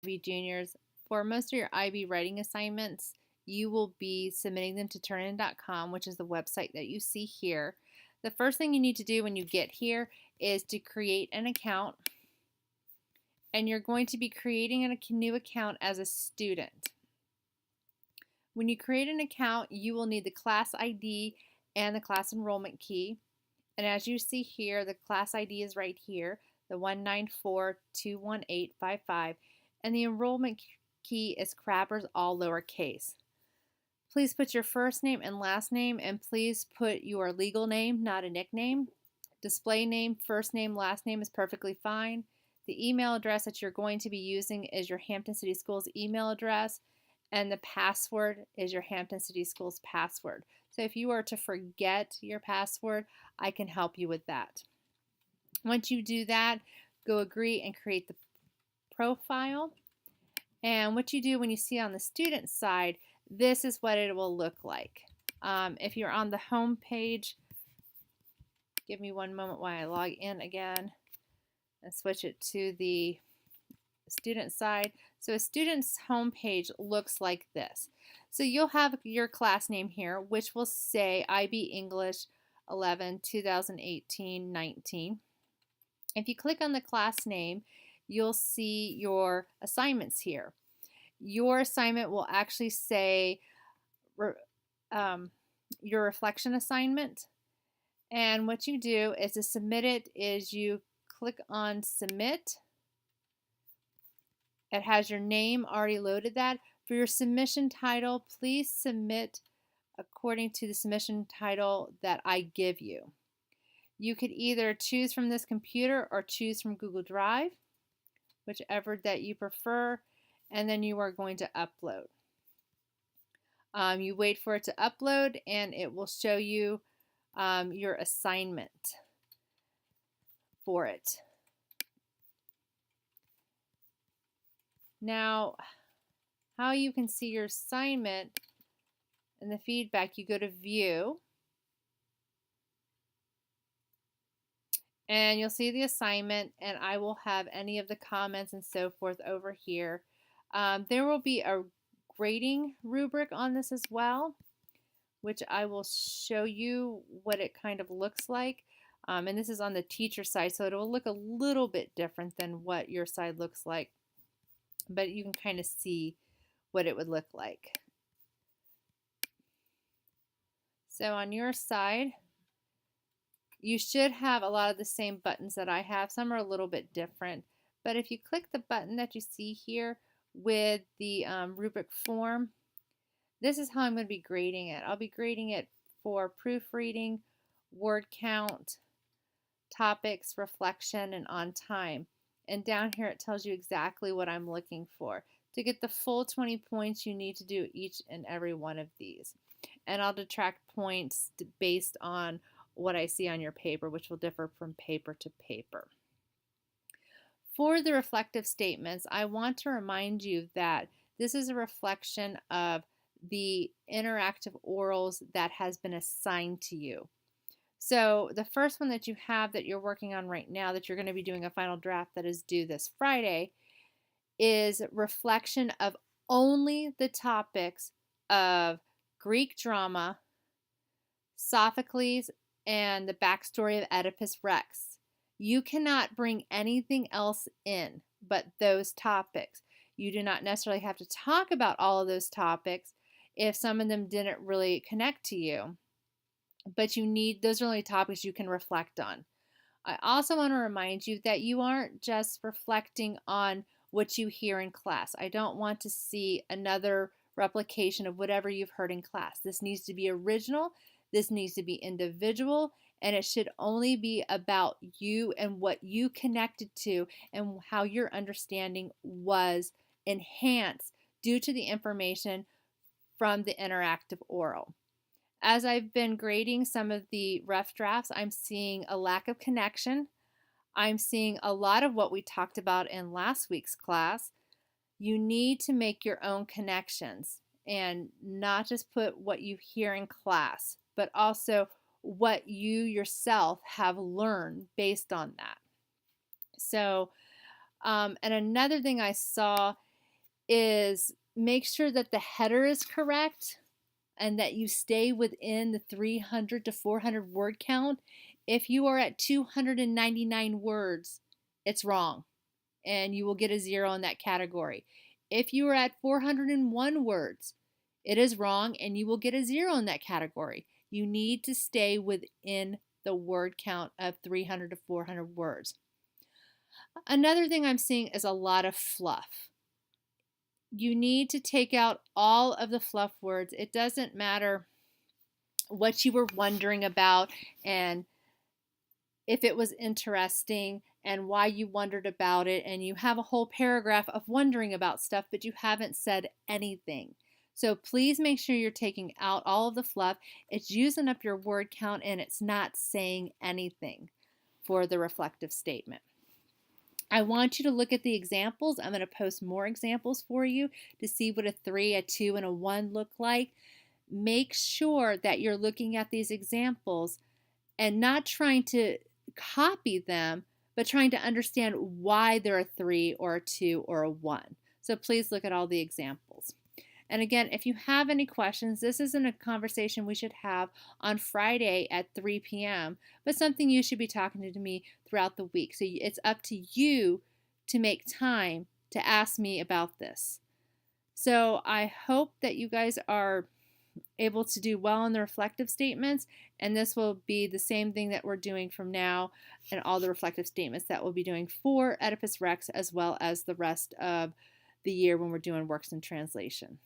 IB juniors, for most of your IB writing assignments, you will be submitting them to turnitin.com, which is the website that you see here. The first thing you need to do when you get here is to create an account, and you're going to be creating a new account as a student. When you create an account, you will need the class ID and the class enrollment key. And as you see here, the class ID is right here, the 194-21855, and the enrollment key is Crabbers, all lowercase. Please put your first name and last name, and please put your legal name, not a nickname. Display name, first name, last name is perfectly fine. The email address that you're going to be using is your Hampton City Schools email address, and the password is your Hampton City Schools password. So if you are to forget your password, I can help you with that. Once you do that, go agree and create the profile. And what you do when you see on the student side, this is what it will look like. If you're on the home page, give me one moment while I log in again and switch it to the student side. So a student's home page looks like this. So you'll have your class name here, which will say IB English 11 2018-19. If you click on the class name, you'll see your assignments here. Your assignment will actually say your reflection assignment, and what you do is to submit it is you click on submit. It has your name already loaded. That for your submission title, please submit according to the submission title that I give you. You could either choose from this computer or choose from Google Drive, whichever that you prefer, and then you are going to upload. You wait for it to upload, and it will show you your assignment for it. Now, how you can see your assignment and the feedback, you go to View, and you'll see the assignment, and I will have any of the comments and so forth over here. There will be a grading rubric on this as well, which I will show you what it kind of looks like. And this is on the teacher side, so it will look a little bit different than what your side looks like, but you can kind of see what it would look like. So on your side, you should have a lot of the same buttons that I have. Some are a little bit different, but if you click the button that you see here with the rubric form, this is how I'm going to be grading it. I'll be grading it for proofreading, word count, topics, reflection, and on time. And down here it tells you exactly what I'm looking for. To get the full 20 points, you need to do each and every one of these. And I'll detract points based on what I see on your paper, which will differ from paper to paper. For the reflective statements, I want to remind you that this is a reflection of the interactive orals that has been assigned to you. So the first one that you have that you're working on right now, that you're going to be doing a final draft that is due this Friday, is reflection of only the topics of Greek drama, Sophocles, and the backstory of Oedipus Rex. You cannot bring anything else in but those topics. You do not necessarily have to talk about all of those topics if some of them didn't really connect to you, but those are only topics you can reflect on. I also want to remind you that you aren't just reflecting on what you hear in class. I don't want to see another replication of whatever you've heard in class. This needs to be original, this needs to be individual, and it should only be about you and what you connected to and how your understanding was enhanced due to the information from the interactive oral. As I've been grading some of the rough drafts, I'm seeing a lack of connection. I'm seeing a lot of what we talked about in last week's class. You need to make your own connections and not just put what you hear in class, but also what you yourself have learned based on that. So, and another thing I saw is make sure that the header is correct and that you stay within the 300 to 400 word count. If you are at 299 words, it's wrong and you will get a 0 in that category. If you are at 401 words, it is wrong and you will get a 0 in that category. You need to stay within the word count of 300 to 400 words. Another thing I'm seeing is a lot of fluff. You need to take out all of the fluff words. It doesn't matter what you were wondering about and if it was interesting and why you wondered about it, and you have a whole paragraph of wondering about stuff, but you haven't said anything. So please make sure you're taking out all of the fluff. It's using up your word count and it's not saying anything for the reflective statement. I want you to look at the examples. I'm going to post more examples for you to see what a 3, a 2, and a 1 look like. Make sure that you're looking at these examples and not trying to copy them, but trying to understand why they're a 3 or a 2 or a 1. So please look at all the examples. And again, if you have any questions, this isn't a conversation we should have on Friday at 3 p.m., but something you should be talking to me throughout the week. So it's up to you to make time to ask me about this. So I hope that you guys are able to do well in the reflective statements, and this will be the same thing that we're doing from now and all the reflective statements that we'll be doing for Oedipus Rex as well as the rest of the year when we're doing works in translation.